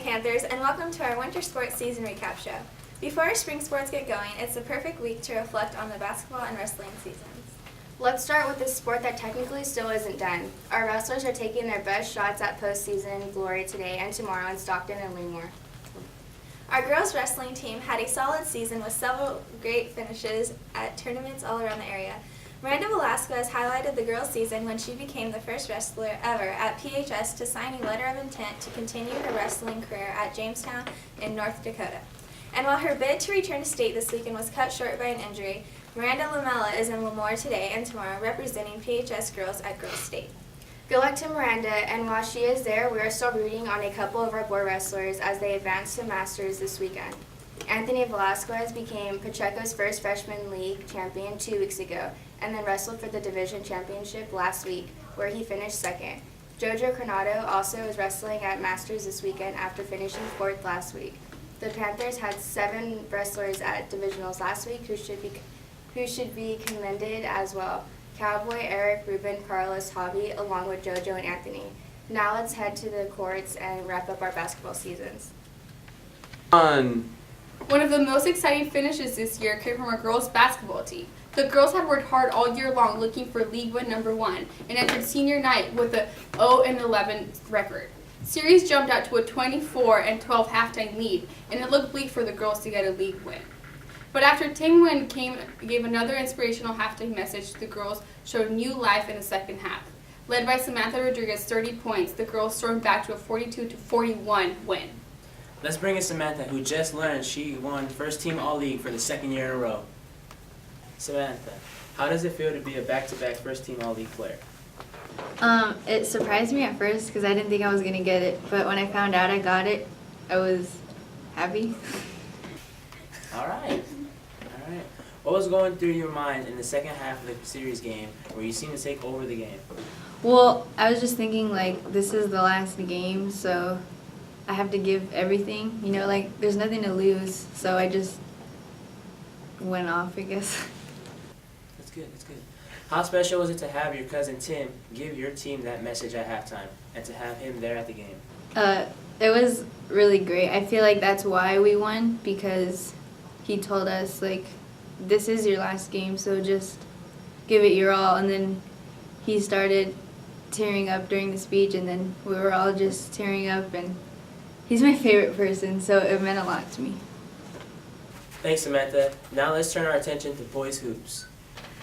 Panthers, and welcome to our winter sports season recap show. Before our spring sports get going, it's the perfect week to reflect on the basketball and wrestling seasons. Let's start with a sport that technically still isn't done. Our wrestlers are taking their best shots at postseason glory today and tomorrow in Stockton and Lemoore. Our girls wrestling team had a solid season with several great finishes at tournaments all around the area. Miranda Velasquez highlighted the girls' season when she became the first wrestler ever at PHS to sign a letter of intent to continue her wrestling career at Jamestown in North Dakota. And while her bid to return to state this weekend was cut short by an injury, Miranda Lamella is in Lemoore today and tomorrow representing PHS girls at Girls State. Good luck to Miranda, and while she is there, we are still rooting on a couple of our boy wrestlers as they advance to Masters this weekend. Anthony Velasquez became Pacheco's first freshman league champion 2 weeks ago, and then wrestled for the division championship last week, where he finished second. Jojo Coronado also is wrestling at Masters this weekend after finishing 4th last week. The Panthers had 7 wrestlers at divisionals last week who should be commended as well. Cowboy, Eric, Ruben, Carlos, Hobby, along with Jojo and Anthony. Now let's head to the courts and wrap up our basketball seasons. One of the most exciting finishes this year came from our girls' basketball team. The girls had worked hard all year long looking for league win number 1 and entered senior night with a 0-11 record. Series jumped out to a 24-12 halftime lead, and it looked bleak for the girls to get a league win. But after Ting Nguyen gave another inspirational halftime message, the girls showed new life in the second half. Led by Samantha Rodriguez 30 points, the girls stormed back to a 42-41 win. Let's bring in Samantha, who just learned she won first team All-League for the second year in a row. Samantha, how does it feel to be a back-to-back first team All-League player? It surprised me at first because I didn't think I was going to get it, but when I found out I got it, I was happy. All right. What was going through your mind in the second half of the series game where you seemed to take over the game? Well, I was just thinking, like, this is the last game, so I have to give everything. You know, like, there's nothing to lose, so I just went off, I guess. That's good. How special was it to have your cousin Tim give your team that message at halftime and to have him there at the game? It was really great. I feel like that's why we won, because he told us, like, this is your last game, so just give it your all. And then he started tearing up during the speech, and then we were all just tearing up, and he's my favorite person, so it meant a lot to me. Thanks, Samantha. Now let's turn our attention to boys hoops.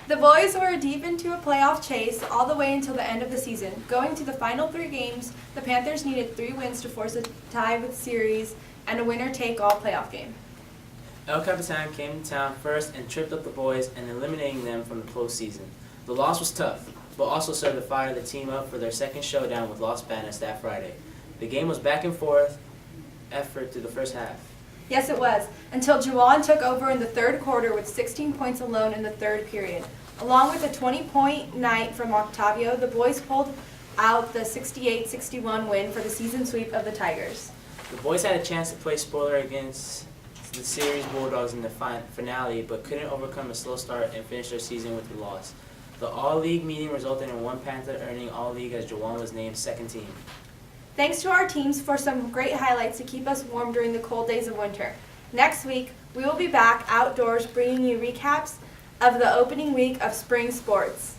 The boys were deep into a playoff chase all the way until the end of the season. Going to the final 3 games, the Panthers needed 3 wins to force a tie with series and a winner-take-all playoff game. El Capitan came to town first and tripped up the boys and eliminating them from the postseason. The loss was tough, but also served to fire the team up for their second showdown with Los Banas that Friday. The game was back and forth effort through the first half. Yes, it was, until Juwan took over in the 3rd quarter with 16 points alone in the 3rd period. Along with a 20-point night from Octavio, the boys pulled out the 68-61 win for the season sweep of the Tigers. The boys had a chance to play spoiler against the series Bulldogs in the finale, but couldn't overcome a slow start and finish their season with a loss. The All-League meeting resulted in one Panther earning All-League as Juwan was named second team. Thanks to our teams for some great highlights to keep us warm during the cold days of winter. Next week, we will be back outdoors bringing you recaps of the opening week of spring sports.